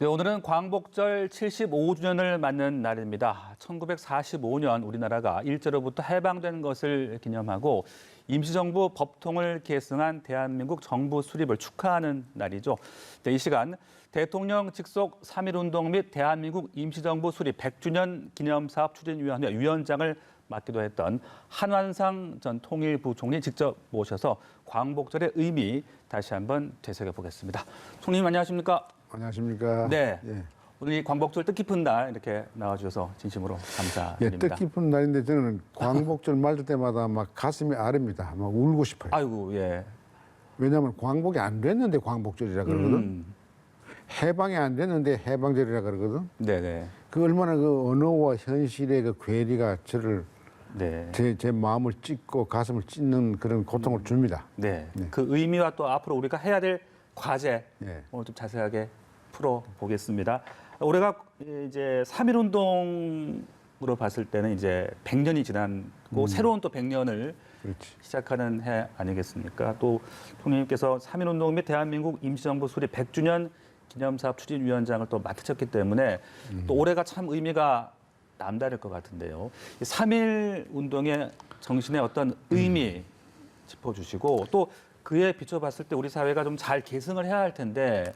네, 오늘은 광복절 75주년을 맞는 날입니다. 1945년 우리나라가 일제로부터 해방된 것을 기념하고 임시정부 법통을 계승한 대한민국 정부 수립을 축하하는 날이죠. 네, 이 시간 대통령 직속 3.1운동 및 대한민국 임시정부 수립 100주년 기념사업 추진위원회 위원장을 맡기도 했던 한완상 전 통일부 총리 직접 모셔서 광복절의 의미 다시 한번 되새겨보겠습니다. 총리님 안녕하십니까? 안녕하십니까? 네. 예. 오늘 이 광복절 뜻깊은 날 이렇게 나와주셔서 진심으로 감사드립니다. 예, 뜻깊은 날인데 저는 광복절 맞을 때마다 막 가슴이 아릅니다. 막 울고 싶어요. 아이고, 예. 왜냐하면 광복이 안 됐는데 광복절이라 그러거든. 해방이 안 됐는데 해방절이라 그러거든. 네네. 그 얼마나 그 언어와 현실의 그 괴리가 저를 네. 제 마음을 찢고 가슴을 찢는 그런 고통을 줍니다. 네. 네. 그 의미와 또 앞으로 우리가 해야 될 과제 예. 오늘 좀 자세하게 풀어보겠습니다. 올해가 이제 3.1운동으로 봤을 때는 이제 100년이 지났고 새로운 또 100년을 그렇지. 시작하는 해 아니겠습니까? 또 총리님께서 3.1운동 및 대한민국 임시정부 수립 100주년 기념사업 추진위원장을 또 맡으셨기 때문에 또 올해가 참 의미가 남다를 것 같은데요. 3.1운동의 정신의 어떤 의미 짚어주시고 또 그에 비춰봤을 때 우리 사회가 좀 잘 계승을 해야 할 텐데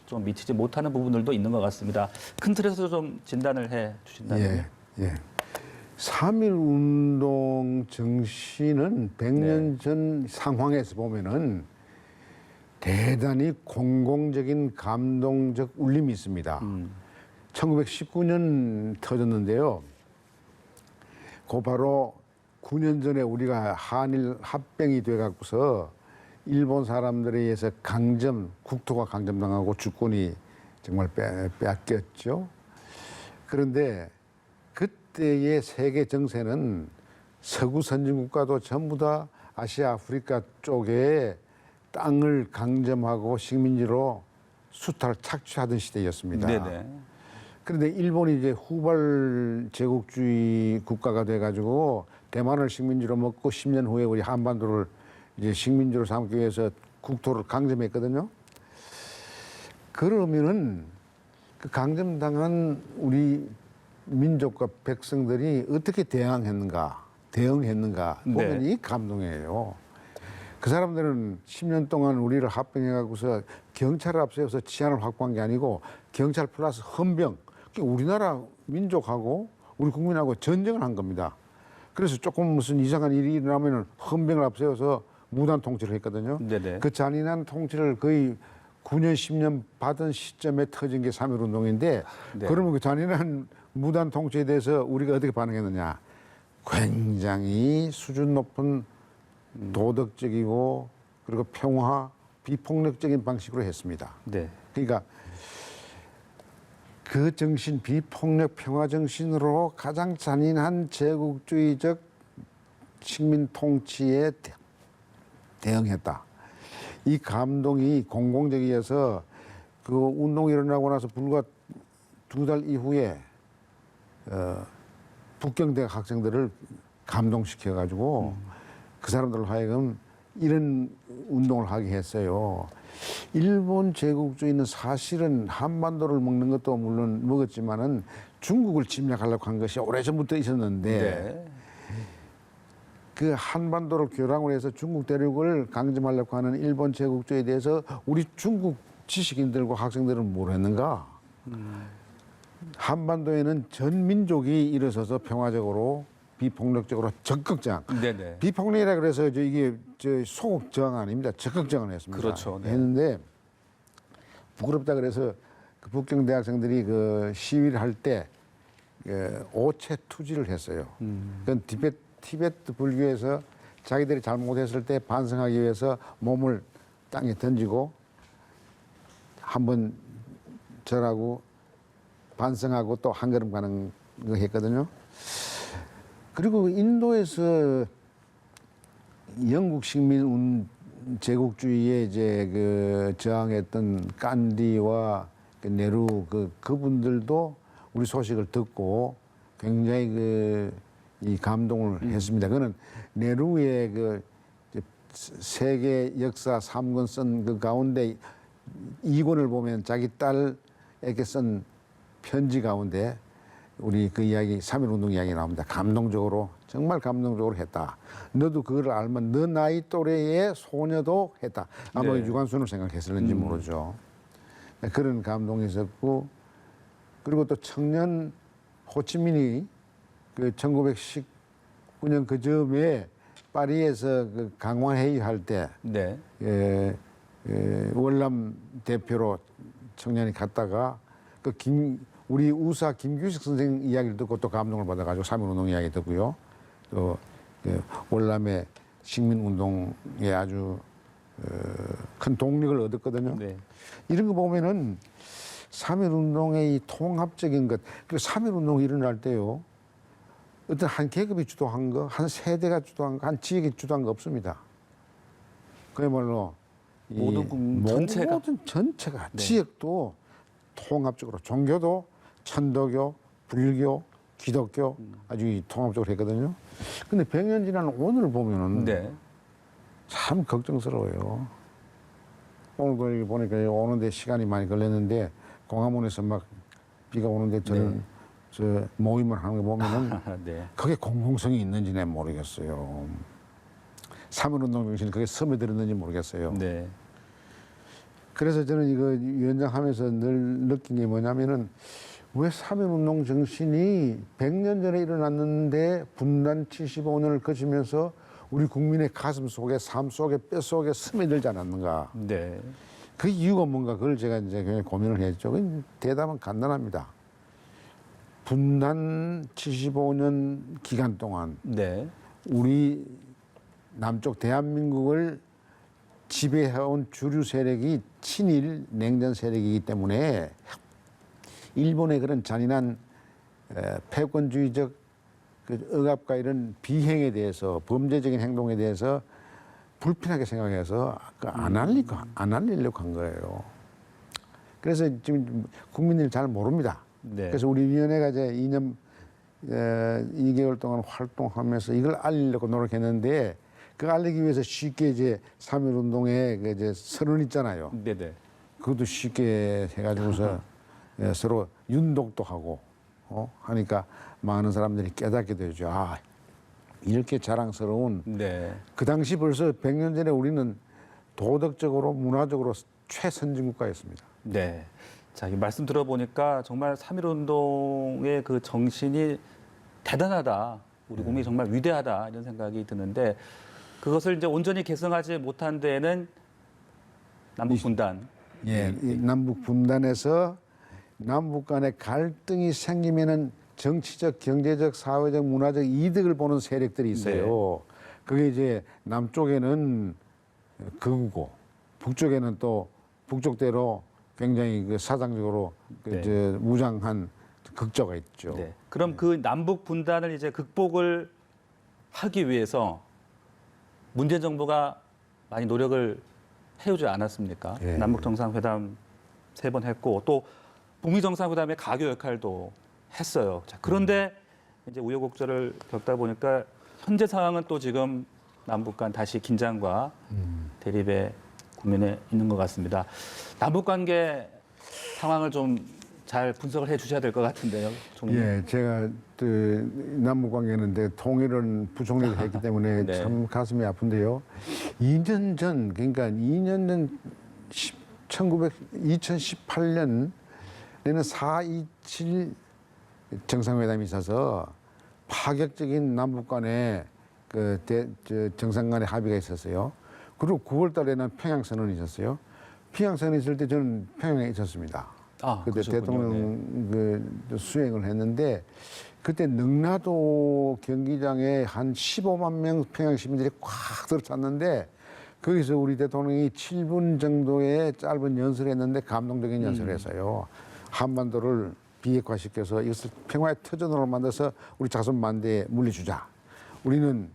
좀 미치지 못하는 부분들도 있는 것 같습니다. 큰 틀에서 좀 진단을 해 주신다면요. 예. 3.1운동 정신은 100년 전 상황에서 보면은 대단히 공공적인 감동적 울림이 있습니다. 1919년 터졌는데요. 그 바로 9년 전에 우리가 한일 합병이 돼 갖고서 일본 사람들에 의해서 국토가 강점당하고 주권이 정말 빼앗겼죠. 그런데 그때의 세계 정세는 서구 선진국가도 전부 다 아시아, 아프리카 쪽에 땅을 강점하고 식민지로 수탈 착취하던 시대였습니다. 네네. 그런데 일본이 이제 후발 제국주의 국가가 돼가지고 대만을 식민지로 먹고 10년 후에 우리 한반도를 이제 식민지로 삼기 위해서 국토를 강점했거든요. 그러면은 그 강점당한 우리 민족과 백성들이 어떻게 대응했는가 보면 네. 이 감동이에요. 그 사람들은 10년 동안 우리를 합병해가고서 경찰을 앞세워서 치안을 확보한 게 아니고 경찰 플러스 헌병, 우리나라 민족하고 우리 국민하고 전쟁을 한 겁니다. 그래서 조금 무슨 이상한 일이 일어나면 헌병을 앞세워서 무단 통치를 했거든요. 네네. 그 잔인한 통치를 거의 9년, 10년 받은 시점에 터진 게 3.1운동인데 네. 그러면 그 잔인한 무단 통치에 대해서 우리가 어떻게 반응했느냐. 굉장히 수준 높은 도덕적이고 그리고 평화, 비폭력적인 방식으로 했습니다. 네. 그러니까 그 정신, 비폭력 평화 정신으로 가장 잔인한 제국주의적 식민 통치에 대응했다. 이 감동이 공공적이어서 그 운동이 일어나고 나서 불과 2달 이후에 북경대학 학생들을 감동시켜가지고 그 사람들로 하여금 이런 운동을 하게 했어요. 일본 제국주의는 사실은 한반도를 먹는 것도 물론 먹었지만은 중국을 침략하려고 한 것이 오래전부터 있었는데 네. 그 한반도를 교량으로 해서 중국 대륙을 강점하려고 하는 일본 제국주의에 대해서 우리 중국 지식인들과 학생들은 뭘 했는가? 한반도에는 전 민족이 일어서서 평화적으로 비폭력적으로 적극 저항. 네네. 비폭력이라 그래서 이게 소극 저항 아닙니다. 적극 저항을 했습니다. 그렇죠. 네. 했는데 부끄럽다 그래서 그 북경 대학생들이 그 시위를 할 때 오체 투지를 했어요. 그건 티베트 불교에서 자기들이 잘못했을 때 반성하기 위해서 몸을 땅에 던지고 한번 절하고 반성하고 또 한 걸음 가는 거 했거든요. 그리고 인도에서 영국 식민 제국주의에 이제 그 저항했던 간디와 그 네루 그분들도 우리 소식을 듣고 굉장히 이 감동을 했습니다. 그는 네루의 그 세계 역사 3권 쓴 그 가운데 2권을 보면 자기 딸 우사에게 쓴 편지 가운데 우리 그 이야기 3.1운동 이야기 나옵니다. 감동적으로 정말 감동적으로 했다. 너도 그걸 알면 너 나이 또래의 소녀도 했다. 아마 네. 유관순을 생각했을는지 모르죠. 그런 감동이 있었고 그리고 또 청년 호치민이 그 1919년 그 즈음에 파리에서 그 강화 회의할 때 네. 월남 대표로 청년이 갔다가 우리 우사 김규식 선생 이야기를 듣고 또 감동을 받아가지고 3.1운동 이야기 듣고요. 또 월남의 식민운동에 아주 큰 동력을 얻었거든요. 네. 이런 거 보면은 3.1운동의 이 통합적인 것, 그리고 3.1운동이 일어날 때요. 어떤 한 계급이 주도한 거, 한 세대가 주도한 거, 한 지역이 주도한 거 없습니다. 그야말로 모든 전체가? 모든 전체가 네. 지역도 통합적으로 종교도 천도교, 불교, 기독교 아주 이 통합적으로 했거든요. 근데 100년 지난 오늘 보면은 네. 참 걱정스러워요. 오늘도 여기 보니까 오는데 시간이 많이 걸렸는데 광화문에서 막 비가 오는데 저는 네. 저 모임을 하는 거 보면은 네. 그게 공공성이 있는지는 모르겠어요. 3.1운동 정신이 그게 스며들었는지 모르겠어요. 네. 그래서 저는 이거 위원장 하면서 늘 느낀 게 뭐냐면은 왜 3.1운동 정신이 100년 전에 일어났는데 분단 75년을 거치면서 우리 국민의 가슴 속에 삶 속에 뼈 속에 스며들지 않았는가. 네. 그 이유가 뭔가 그걸 제가 이제 굉장히 고민을 했죠. 그 대답은 간단합니다. 분단 75년 기간 동안 네. 우리 남쪽 대한민국을 지배해온 주류 세력이 친일 냉전 세력이기 때문에 일본의 그런 잔인한 패권주의적 그 억압과 이런 비행에 대해서 범죄적인 행동에 대해서 불편하게 생각해서 안 알리려고 한 거예요. 그래서 지금 국민들이 잘 모릅니다. 네. 그래서 우리 위원회가 이제 2개월 동안 활동하면서 이걸 알리려고 노력했는데 그 알리기 위해서 쉽게 이제 3.1운동에 그 이제 선언 있잖아요. 네네. 그것도 쉽게 해가지고서 서로 윤독도 하고 하니까 많은 사람들이 깨닫게 되죠. 아, 이렇게 자랑스러운 네. 그 당시 벌써 100년 전에 우리는 도덕적으로 문화적으로 최선진국가였습니다. 네. 자, 이 말씀 들어보니까 정말 3.1운동의 그 정신이 대단하다. 우리 국민이 정말 위대하다. 이런 생각이 드는데 그것을 이제 온전히 계승하지 못한 데에는 남북 분단. 예, 이 남북 분단에서 남북 간의 갈등이 생기면은 정치적, 경제적, 사회적, 문화적 이득을 보는 세력들이 있어요. 그게 이제 남쪽에는 극우고 북쪽에는 또 북쪽대로 굉장히 그 사상적으로 네. 저 무장한 극조가 있죠. 네. 그럼 그 남북 분단을 이제 극복을 하기 위해서 문재인 정부가 많이 노력을 해오지 않았습니까? 예. 남북 정상회담 3번 했고 또 북미 정상회담의 가교 역할도 했어요. 자, 그런데 이제 우여곡절을 겪다 보니까 현재 상황은 또 지금 남북 간 다시 긴장과 대립의 국면에 있는 것 같습니다. 남북 관계 상황을 좀 잘 분석을 해 주셔야 될 것 같은데요, 총리. 예, 제가 그 남북 관계는 통일은 부총리를 했기 때문에 네. 참 가슴이 아픈데요. 2년 전, 그러니까 2년 전 2018년에는 4.27 정상회담이 있어서 파격적인 남북 간의 정상 간의 합의가 있었어요. 그리고 9월 달에는 평양선언이 있었어요. 평양선언이 있을 때 저는 평양에 있었습니다. 아, 그때 그러셨군요. 대통령 그 수행을 했는데 그때 능라도 경기장에 한 15만 명 평양 시민들이 꽉 들어찼는데 거기서 우리 대통령이 7분 정도의 짧은 연설을 했는데 감동적인 연설을 했어요. 한반도를 비핵화시켜서 이것을 평화의 터전으로 만들어서 우리 자손 만대에 물려주자. 우리는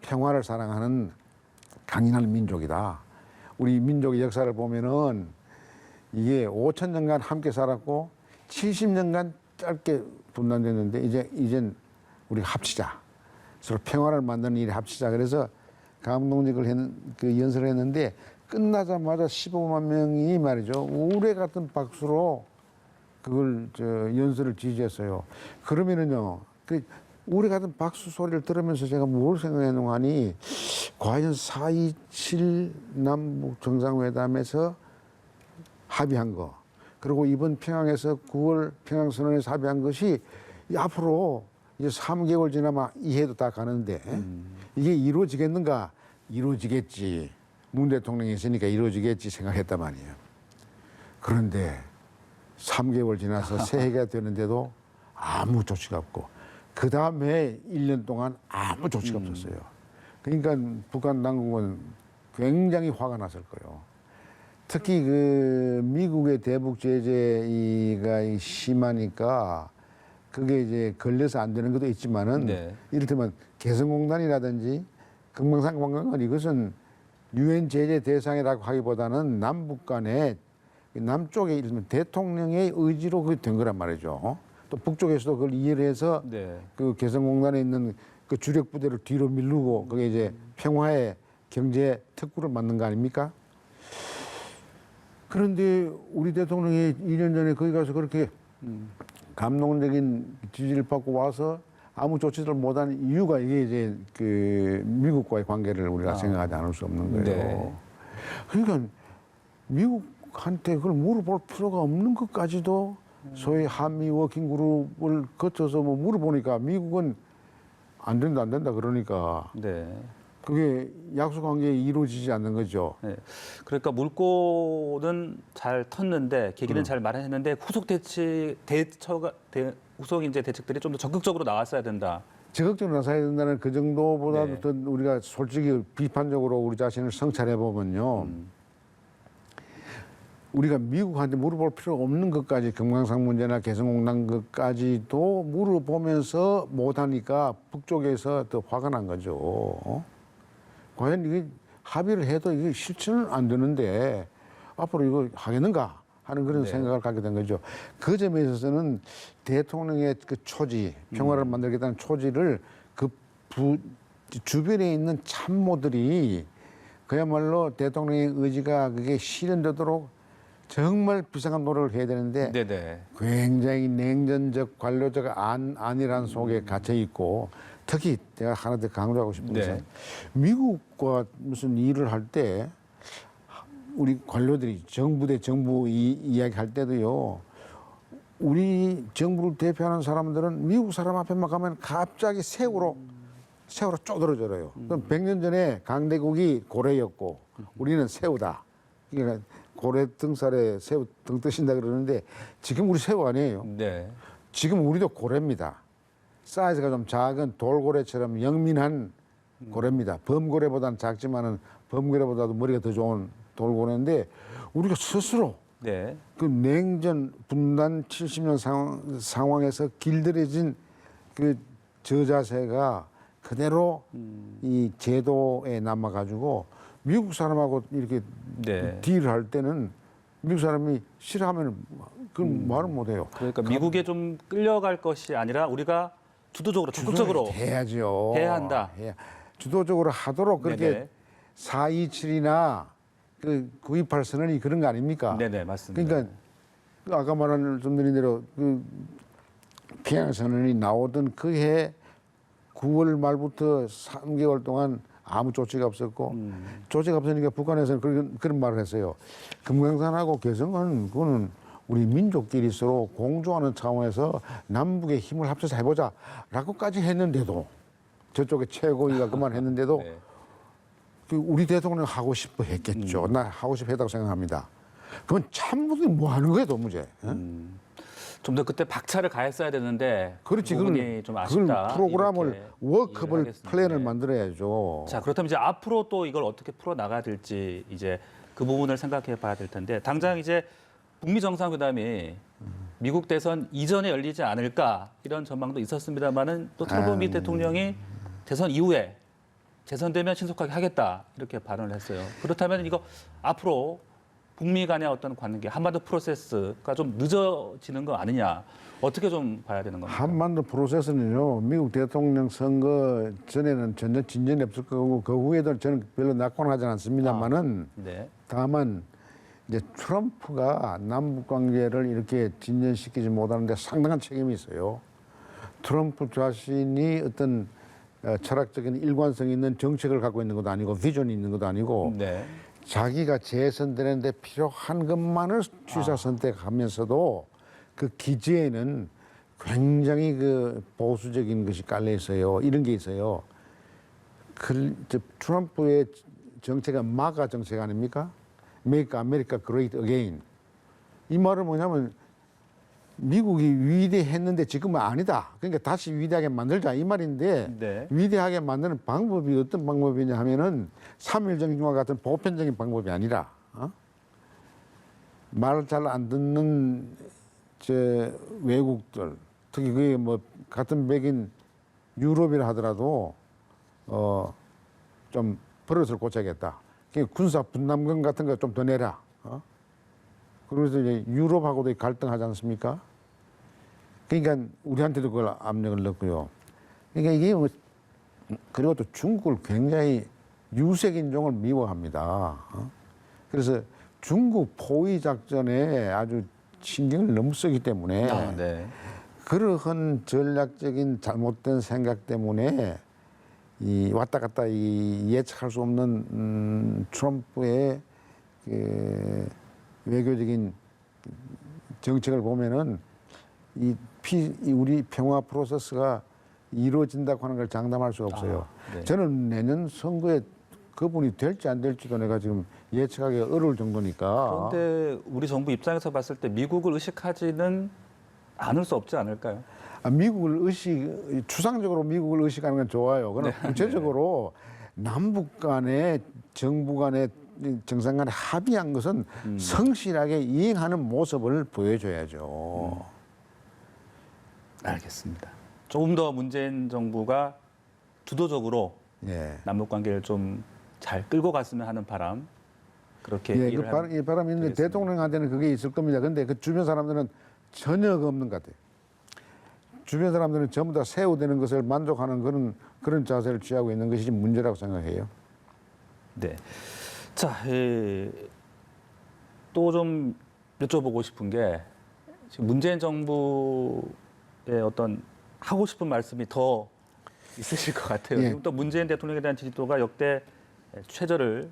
평화를 사랑하는 강인한 민족이다. 우리 민족의 역사를 보면은 이게 5,000년간 함께 살았고 70년간 짧게 분단됐는데 이젠 우리가 합치자. 서로 평화를 만드는 일에 합치자. 그래서 감동적을 그 연설을 했는데 끝나자마자 15만 명이 말이죠. 우레 같은 박수로 그걸 연설을 지지했어요. 그러면은요, 우리 같은 박수 소리를 들으면서 제가 뭘 생각했는가 하니, 과연 4.27 남북 정상회담에서 합의한 거, 그리고 이번 평양에서 9월 평양선언에서 합의한 것이 앞으로 이제 3개월 지나면 이해도 다 가는데 이게 이루어지겠는가? 이루어지겠지. 문 대통령이 있으니까 이루어지겠지 생각했단 말이에요. 그런데 3개월 지나서 새해가 되는데도 아무 조치가 없고, 그 다음에 1년 동안 아무 조치가 없었어요. 그러니까 북한 당국은 굉장히 화가 났을 거예요. 특히 그 미국의 대북 제재가 심하니까 그게 이제 걸려서 안 되는 것도 있지만은, 네. 이를테면 개성공단이라든지 금강산 관광은 이것은 유엔 제재 대상이라고 하기보다는 남북 간에 남쪽에 이르면 대통령의 의지로 그게 된 거란 말이죠. 또 북쪽에서도 그걸 이해를 해서 네. 그 개성공단에 있는 그 주력 부대를 뒤로 밀르고 그게 이제 평화의 경제 특구를 만든 거 아닙니까? 그런데 우리 대통령이 2년 전에 거기 가서 그렇게 감동적인 지지를 받고 와서 아무 조치를 못한 이유가 이게 이제 그 미국과의 관계를 우리가 생각하지 않을 수 없는 거예요. 네. 그러니까 미국한테 그걸 물어볼 필요가 없는 것까지도 소위 한미 워킹 그룹을 거쳐서 뭐 물어보니까 미국은 안 된다 그러니까 네. 그게 약속한 게 이루어지지 않는 거죠. 네. 그러니까 물꼬는 잘 텄는데 계기는 잘 마련했는데 후속 이제 대책들이 좀 더 적극적으로 나왔어야 된다. 적극적으로 나서야 된다는 그 정도보다도 네. 더 우리가 솔직히 비판적으로 우리 자신을 성찰해 보면요. 우리가 미국한테 물어볼 필요 없는 것까지 금강산 문제나 개성공단 것까지도 물어보면서 못하니까 북쪽에서 더 화가 난 거죠. 과연 이게 합의를 해도 이게 실천은 안 되는데 앞으로 이거 하겠는가 하는 그런 네. 생각을 갖게 된 거죠. 그 점에 있어서는 대통령의 그 초지, 평화를 만들겠다는 초지를 그 주변에 있는 참모들이 그야말로 대통령의 의지가 그게 실현되도록 정말 비상한 노력을 해야 되는데 네네. 굉장히 냉전적 관료적 안이란 속에 갇혀 있고, 특히 내가 하나 더 강조하고 싶은 것은 네. 미국과 무슨 일을 할 때 우리 관료들이 정부 대 정부 이야기할 때도요, 우리 정부를 대표하는 사람들은 미국 사람 앞에만 가면 갑자기 새우로 쪼들어져요. 그럼 100년 전에 강대국이 고래였고 우리는 새우다. 그러니까 고래 등살에 새우 등 뜨신다 그러는데 지금 우리 새우 아니에요. 네. 지금 우리도 고래입니다. 사이즈가 좀 작은 돌고래처럼 영민한 고래입니다. 범고래보다는 작지만은 범고래보다도 머리가 더 좋은 돌고래인데, 우리가 스스로 네. 그 냉전 분단 70년 상황에서 길들여진 그 저자세가 그대로 이 제도에 남아가지고 미국 사람하고 이렇게 네. 딜을 할 때는 미국 사람이 싫어하면 그건 말을 못해요. 그러니까 미국에 좀 끌려갈 것이 아니라 우리가 주도적으로 적극적으로 해야죠. 해야 한다. 주도적으로 하도록 그렇게 네네. 4.27이나 그 9.28 선언이 그런 거 아닙니까? 네네, 맞습니다. 그러니까 아까 말씀드린 대로 그 평양 선언이 나오던 그 해 9월 말부터 3개월 동안 아무 조치가 없었고, 조치가 없으니까 북한에서는 그런 말을 했어요. 금강산하고 개성은 그거는 우리 민족끼리 서로 공조하는 차원에서 남북의 힘을 합쳐서 해보자라고까지 했는데도, 저쪽에 최고위가 그만했는데도 네. 그 우리 대통령 하고 싶어 했겠죠. 나 하고 싶어 했다고 생각합니다. 그건 참모들이 뭐 하는 거예요, 도무지. 좀 더 그때 박차를 가했어야 되는데 그렇지. 그 부분이 좀 아쉽다. 그걸 프로그램을 이렇게 워크업을 이해를 하겠습니다. 플랜을 네. 만들어야죠. 자, 그렇다면 이제 앞으로 또 이걸 어떻게 풀어 나가야 될지 이제 그 부분을 생각해 봐야 될 텐데, 당장 이제 북미 정상회담이 미국 대선 이전에 열리지 않을까 이런 전망도 있었습니다만은 또 트럼프 미 대통령이 대선 이후에 재선되면 신속하게 하겠다 이렇게 발언을 했어요. 그렇다면 이거 앞으로 북미 간의 어떤 관계, 한반도 프로세스가 좀 늦어지는 거 아니냐, 어떻게 좀 봐야 되는 겁니까? 한반도 프로세스는요, 미국 대통령 선거 전에는 전혀 진전이 없을 거고 그 후에도 저는 별로 낙관하지 않습니다만은 네. 다만 이제 트럼프가 남북 관계를 이렇게 진전시키지 못하는데 상당한 책임이 있어요. 트럼프 자신이 어떤 철학적인 일관성 있는 정책을 갖고 있는 것도 아니고 비전이 있는 것도 아니고 네. 자기가 재선되는데 필요한 것만을 취사 선택하면서도 그 기지에는 굉장히 그 보수적인 것이 깔려 있어요. 이런 게 있어요. 트럼프의 정책은 마가 정책 아닙니까? Make America Great Again. 이 말은 뭐냐면 미국이 위대했는데 지금은 아니다. 그러니까 다시 위대하게 만들자 이 말인데 네. 위대하게 만드는 방법이 어떤 방법이냐 하면은 3.1 정신과 같은 보편적인 방법이 아니라 말 잘 안 듣는 외국들 특히 그게 뭐 같은 백인 유럽이라 하더라도 좀 버릇을 고쳐야겠다. 그러니까 군사 분담금 같은 거 좀 더 내라. 그래서 이제 유럽하고도 갈등하지 않습니까? 그러니까 우리한테도 그걸 압력을 넣고요. 그러니까 이게 뭐 그리고 또 중국을 굉장히 유색인종을 미워합니다. 그래서 중국 포위 작전에 아주 신경을 너무 쓰기 때문에 네. 그러한 전략적인 잘못된 생각 때문에 이 왔다 갔다 이 예측할 수 없는 트럼프의 그 외교적인 정책을 보면은 우리 평화 프로세스가 이루어진다고 하는 걸 장담할 수가 없어요. 네. 저는 내년 선거에 그분이 될지 안 될지도 내가 지금 예측하기 어려울 정도니까. 그런데 우리 정부 입장에서 봤을 때 미국을 의식하지는 않을 수 없지 않을까요? 미국을 추상적으로 미국을 의식하는 건 좋아요. 그러나 구체적으로 남북 간에 정부 간에 정상 간에 합의한 것은 성실하게 이행하는 모습을 보여줘야죠. 알겠습니다. 조금 더 문재인 정부가 주도적으로 예. 남북 관계를 좀 잘 끌고 갔으면 하는 바람 그렇게 예, 일을 이 바람이 있는데 되겠습니다. 대통령한테는 그게 있을 겁니다. 근데 그 주변 사람들은 전혀 없는 것 같아요. 주변 사람들은 전부 다 새우되는 것을 만족하는 그런 자세를 취하고 있는 것이 문제라고 생각해요. 네. 자, 또 좀 여쭤보고 싶은 게 지금 문재인 정부의 어떤 하고 싶은 말씀이 더 있으실 것 같아요. 예. 지금 또 문재인 대통령에 대한 지지도가 역대 최저를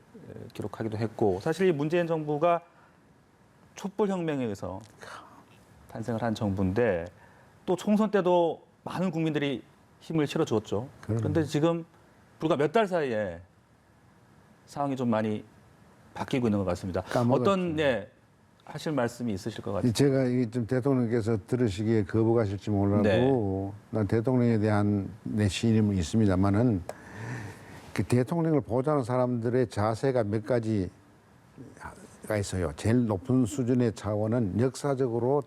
기록하기도 했고 사실 이 문재인 정부가 촛불혁명에 의해서 탄생을 한 정부인데 또 총선 때도 많은 국민들이 힘을 실어주었죠. 그런데 지금 불과 몇 달 사이에 상황이 좀 많이 바뀌고 있는 것 같습니다. 까먹었죠. 어떤 하실 말씀이 있으실 것 같아요. 제가 이게 좀 대통령께서 들으시기에 거부가실지 몰라도 네. 난 대통령에 대한 내 신임은 있습니다만은 그 대통령을 보좌하는 사람들의 자세가 몇 가지가 있어요. 제일 높은 수준의 차원은 역사적으로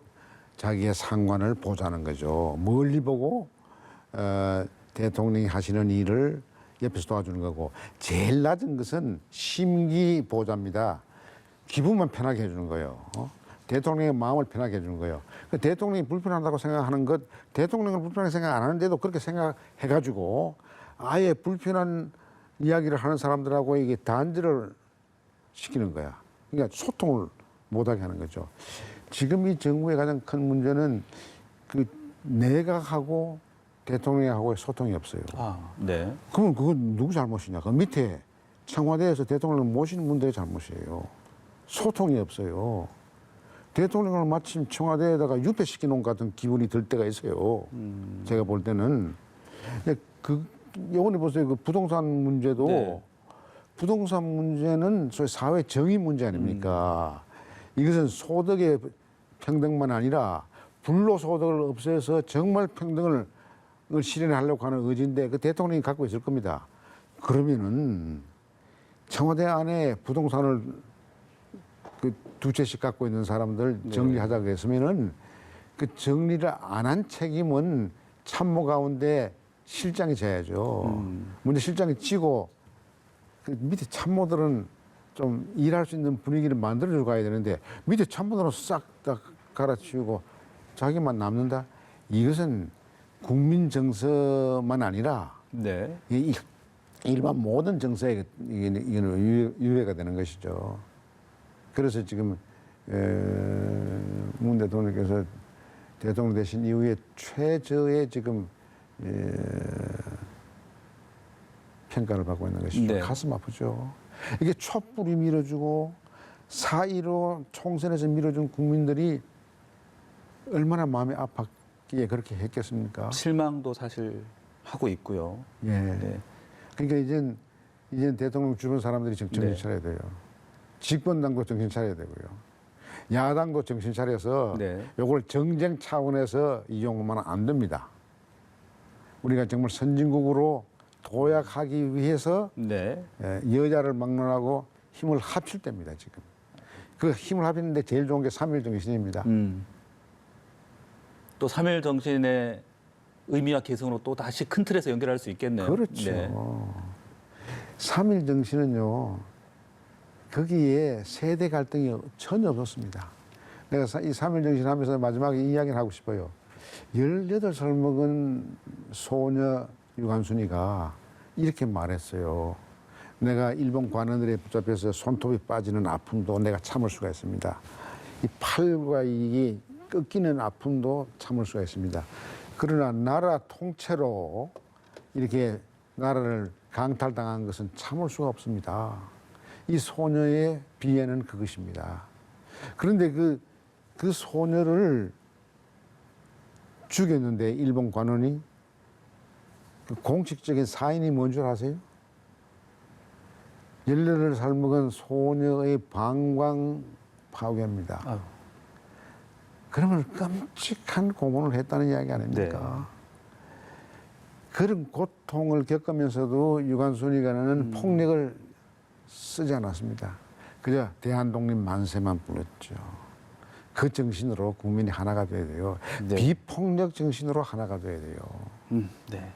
자기의 상관을 보좌하는 거죠. 멀리 보고 대통령이 하시는 일을 옆에서 도와주는 거고 제일 낮은 것은 심기 보좌입니다. 기분만 편하게 해주는 거예요. 대통령의 마음을 편하게 해주는 거예요. 대통령이 불편하다고 생각하는 것, 대통령을 불편하게 생각 안 하는데도 그렇게 생각해가지고 아예 불편한 이야기를 하는 사람들하고 이게 단절을 시키는 거야. 그러니까 소통을 못하게 하는 거죠. 지금 이 정부의 가장 큰 문제는 그 내각하고 대통령하고의 소통이 없어요. 네. 그러면 그건 누구 잘못이냐? 그 밑에 청와대에서 대통령을 모시는 분들의 잘못이에요. 소통이 없어요. 대통령을 마침 청와대에다가 유폐시켜 놓은 것 같은 기분이 들 때가 있어요. 제가 볼 때는. 근데 이번에 보세요. 그 부동산 문제도 네. 부동산 문제는 소위 사회 정의 문제 아닙니까? 이것은 소득의 평등만 아니라 불로소득을 없애서 정말 평등을 실현하려고 하는 의지인데 그 대통령이 갖고 있을 겁니다. 그러면은 청와대 안에 부동산을 그 두 채씩 갖고 있는 사람들 정리하자 그랬으면은 그 정리를 안 한 책임은 참모 가운데 실장이 져야죠. 먼저 실장이 지고 그 밑에 참모들은 좀 일할 수 있는 분위기를 만들어주고 가야 되는데 밑에 참모들은 싹 다 갈아치우고 자기만 남는다. 이것은 국민 정서만 아니라 네. 일반 모든 정서에 이거는 유해가 되는 것이죠. 그래서 지금 문 대통령께서 대통령 되신 이후에 최저의 지금 평가를 받고 있는 것이죠. 네. 가슴 아프죠. 이게 촛불이 밀어주고 4.15 총선에서 밀어준 국민들이 얼마나 마음이 아팠기에 그렇게 했겠습니까? 실망도 사실 하고 있고요. 예. 네. 그러니까 이젠 대통령 주변 사람들이 정신 네. 차려야 돼요. 집권당도 정신 차려야 되고요. 야당도 정신 차려서 네. 요걸 정쟁 차원에서 이용하면 안 됩니다. 우리가 정말 선진국으로 도약하기 위해서 네. 여자를 막론하고 힘을 합칠 때입니다, 지금. 그 힘을 합치는데 제일 좋은 게 3.1 정신입니다. 또 3.1 정신의 의미와 개성으로 또 다시 큰 틀에서 연결할 수 있겠네요. 그렇죠. 네. 3.1 정신은요, 거기에 세대 갈등이 전혀 없었습니다. 내가 이 3.1 정신 하면서 마지막에 이 이야기를 하고 싶어요. 18살 먹은 소녀 유관순이가 이렇게 말했어요. 내가 일본 관원들에 붙잡혀서 손톱이 빠지는 아픔도 내가 참을 수가 있습니다. 이 팔과 이게 꺾이는 아픔도 참을 수가 있습니다. 그러나 나라 통째로 이렇게 나라를 강탈당한 것은 참을 수가 없습니다. 이 소녀의 비애는 그것입니다. 그런데 그 소녀를 죽였는데 일본 관원이 그 공식적인 사인이 뭔 줄 아세요? 18살 먹은 소녀의 방광 파괴입니다. 아유. 그러면 끔찍한 고문을 했다는 이야기 아닙니까? 그런 고통을 겪으면서도 유관순이가는 폭력을 쓰지 않았습니다. 그저 대한독립 만세만 불렀죠. 그 정신으로 국민이 하나가 돼야 돼요. 네. 비폭력 정신으로 하나가 돼야 돼요. 네.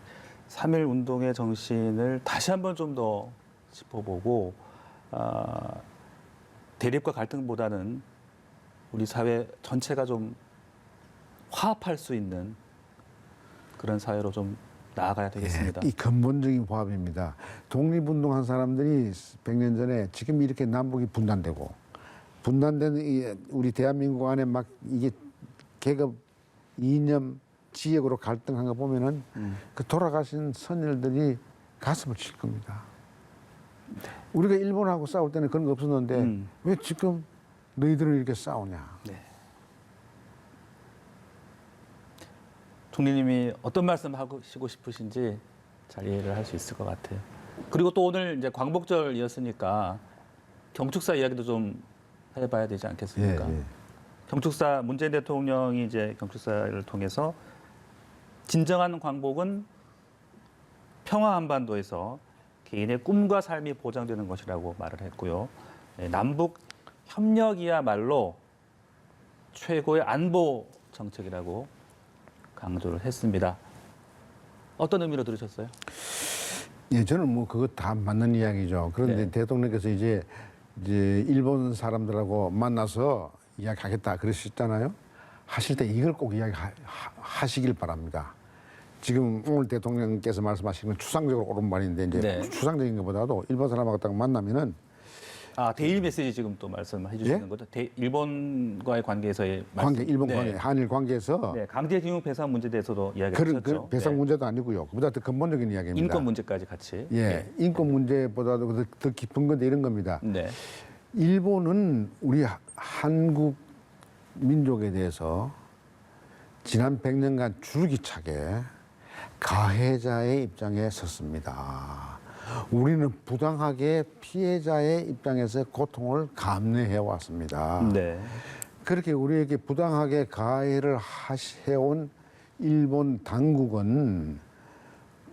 3.1 운동의 정신을 다시 한번 좀 더 짚어보고 대립과 갈등보다는 우리 사회 전체가 좀 화합할 수 있는 그런 사회로 좀 나아가야 되겠습니다. 이 근본적인 화합입니다. 독립운동한 사람들이 100년 전에 지금 이렇게 남북이 분단되고 분단된 우리 대한민국 안에 막 이게 계급, 이념, 지역으로 갈등한 거 보면은 그 돌아가신 선열들이 가슴을 칠 겁니다. 우리가 일본하고 싸울 때는 그런 거 없었는데 왜 지금 너희들은 이렇게 싸우냐? 네. 총리님이 어떤 말씀 하시고 싶으신지 잘 이해를 할 수 있을 것 같아요. 그리고 또 오늘 이제 광복절이었으니까 경축사 이야기도 좀 해봐야 되지 않겠습니까? 예. 경축사 문재인 대통령이 이제 경축사를 통해서 진정한 광복은 평화 한반도에서 개인의 꿈과 삶이 보장되는 것이라고 말을 했고요. 남북 협력이야말로 최고의 안보 정책이라고 강조를 했습니다. 어떤 의미로 들으셨어요? 예, 저는 뭐 그거 다 맞는 이야기죠. 그런데 네. 대통령께서 이제 일본 사람들하고 만나서 이야기하겠다 그러셨잖아요. 하실 때 이걸 꼭 이야기하시길 바랍니다. 지금 오늘 대통령께서 말씀하신 건 추상적으로 옳은 말인데 이제 네. 추상적인 것보다도 일본 사람하고 딱 만나면은 대일 메시지 지금 또 말씀해 주시는 예? 거죠? 일본과의 관계에서의 관계, 말씀. 일본 네. 관계, 한일 관계에서 네, 강제징용 배상 문제에 대해서도 이야기를 그런 하셨죠. 배상 네. 문제도 아니고요. 그보다 더 근본적인 이야기입니다. 인권 문제까지 같이. 예, 인권 문제보다도 더 깊은 건데 이런 겁니다. 네. 일본은 우리 한국 민족에 대해서 지난 100년간 줄기차게 가해자의 입장에 섰습니다. 우리는 부당하게 피해자의 입장에서 고통을 감내해 왔습니다. 네. 그렇게 우리에게 부당하게 가해를 해온 일본 당국은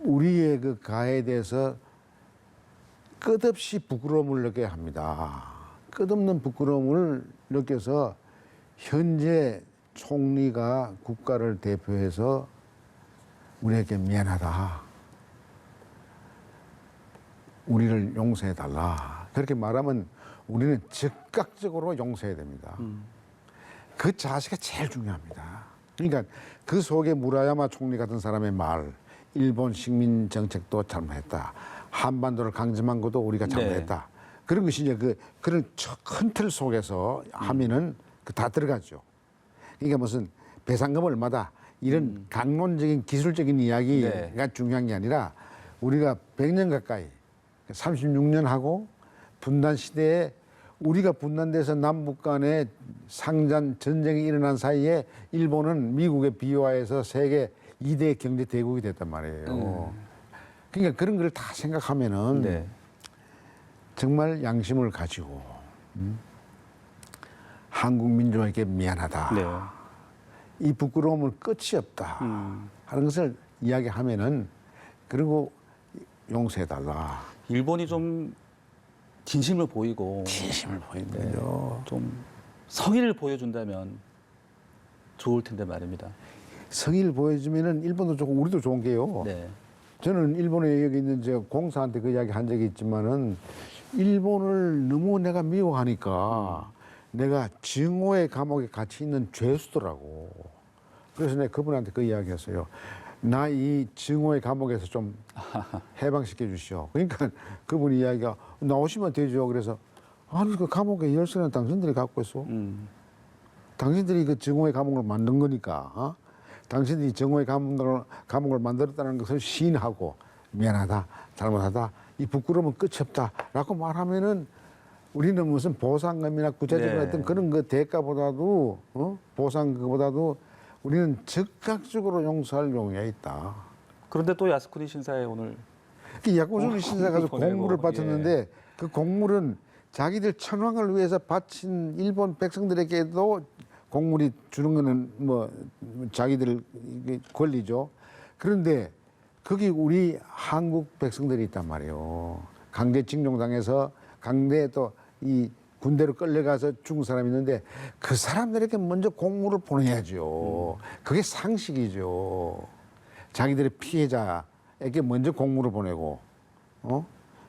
우리의 그 가해에 대해서 끝없이 부끄러움을 느껴야 합니다. 끝없는 부끄러움을 느껴서 현재 총리가 국가를 대표해서 우리에게 미안하다. 우리를 용서해달라. 그렇게 말하면 우리는 즉각적으로 용서해야 됩니다. 그 자세가 제일 중요합니다. 그러니까 그 속에 무라야마 총리 같은 사람의 말, 일본 식민 정책도 잘못했다. 한반도를 강점한 것도 우리가 잘못했다. 그런 것이 이제 그런 큰 틀 속에서 하면은 다 들어가죠. 그러니까 무슨 배상금 얼마다 이런 강론적인 기술적인 이야기가 중요한 게 아니라 우리가 100년 가까이 36년 하고 분단 시대에 우리가 분단돼서 남북 간에 상전 전쟁이 일어난 사이에 일본은 미국에 비화해서 세계 2대 경제 대국이 됐단 말이에요. 그러니까 그런 걸 다 생각하면은 네. 정말 양심을 가지고 한국 민족에게 미안하다. 네. 이 부끄러움은 끝이 없다 하는 것을 이야기하면은 그리고 용서해달라. 일본이 좀 진심을 보이고 진심을 보이는 거죠. 좀 성의를 보여준다면 좋을 텐데 말입니다. 성의를 보여주면은 일본도 좋고 우리도 좋은 게요. 네. 저는 일본에 여기 있는 저 공사한테 그 이야기 한 적이 있지만은 일본을 너무 내가 미워하니까 내가 증오의 감옥에 같이 있는 죄수더라고. 그래서 내가 그분한테 그 이야기했어요. 나 이 증오의 감옥에서 좀 해방시켜 주시오. 그러니까 그분이 이야기가 나오시면 되죠. 그래서 아니 그 감옥의 열쇠는 당신들이 갖고 있어. 당신들이 그 증오의 감옥을 만든 거니까. 어? 당신들이 증오의 감옥을 만들었다는 것을 시인하고 미안하다, 잘못하다, 이 부끄러움은 끝이 없다라고 말하면은 우리는 무슨 보상금이나 구체적인 네. 어떤 그런 그 대가보다도 보상 그보다도 우리는 즉각적으로 용서할 용의가 있다. 그런데 또 야스쿠니 신사에 오늘 그 야구순 신사 가서 보내고, 공물을 바쳤는데 그 공물은 자기들 천황을 위해서 바친 일본 백성들에게도 공물이 주는 거는 뭐 자기들 권리죠. 그런데 거기 우리 한국 백성들이 있단 말이에요. 강제징용당해서 강제에 또 이 군대로 끌려가서 죽은 사람이 있는데 그 사람들에게 먼저 공물을 보내야죠. 그게 상식이죠. 자기들의 피해자에게 먼저 공물을 보내고,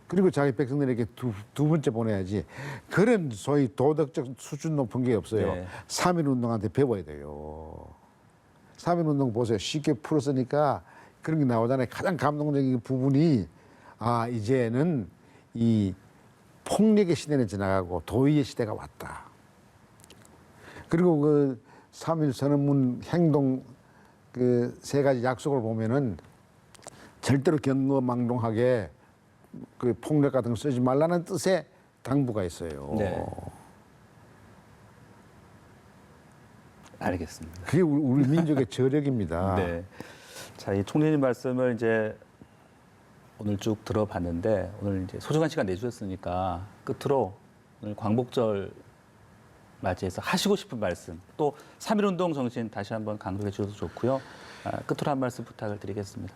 그리고 자기 백성들에게 두 번째 보내야지. 그런 소위 도덕적 수준 높은 게 없어요. 네. 3.1 운동한테 배워야 돼요. 3.1 운동 보세요. 쉽게 풀었으니까 그런 게 나오잖아요. 가장 감동적인 부분이 이제는 이 폭력의 시대는 지나가고 도의의 시대가 왔다. 그리고 그 3.1 선언문 행동 그 세 가지 약속을 보면은 절대로 경거망동하게 그 폭력 같은 거 쓰지 말라는 뜻의 당부가 있어요. 네. 알겠습니다. 그게 우리 민족의 저력입니다. 네. 자, 이 총리님 말씀을 이제 오늘 쭉 들어봤는데 오늘 이제 소중한 시간 내주셨으니까 끝으로 오늘 광복절 맞이해서 하시고 싶은 말씀 또 3.1 운동 정신 다시 한번 강조해 주셔도 좋고요. 끝으로 한 말씀 부탁을 드리겠습니다.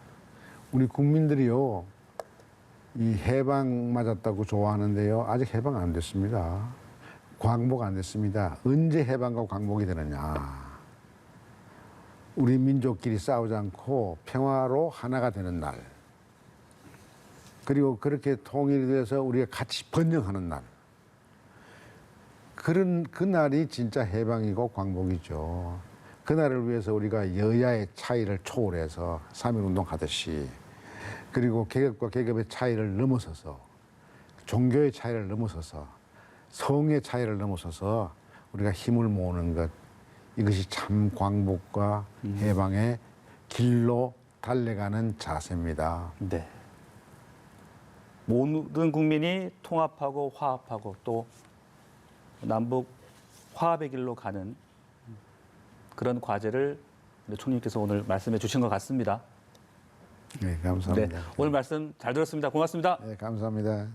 우리 국민들이요, 이 해방 맞았다고 좋아하는데요, 아직 해방 안 됐습니다. 광복 안 됐습니다. 언제 해방과 광복이 되느냐. 우리 민족끼리 싸우지 않고 평화로 하나가 되는 날. 그리고 그렇게 통일이 돼서 우리가 같이 번영하는 날. 그 날이 진짜 해방이고 광복이죠. 그날을 위해서 우리가 여야의 차이를 초월해서 3.1 운동하듯이 그리고 계급과 계급의 차이를 넘어서서 종교의 차이를 넘어서서 성의 차이를 넘어서서 우리가 힘을 모으는 것 이것이 참 광복과 해방의 길로 달려가는 자세입니다. 네. 모든 국민이 통합하고 화합하고 또 남북 화합의 길로 가는 그런 과제를 우리 총리님께서 오늘 말씀해 주신 것 같습니다. 네, 감사합니다. 네, 오늘 말씀 잘 들었습니다. 고맙습니다. 네, 감사합니다.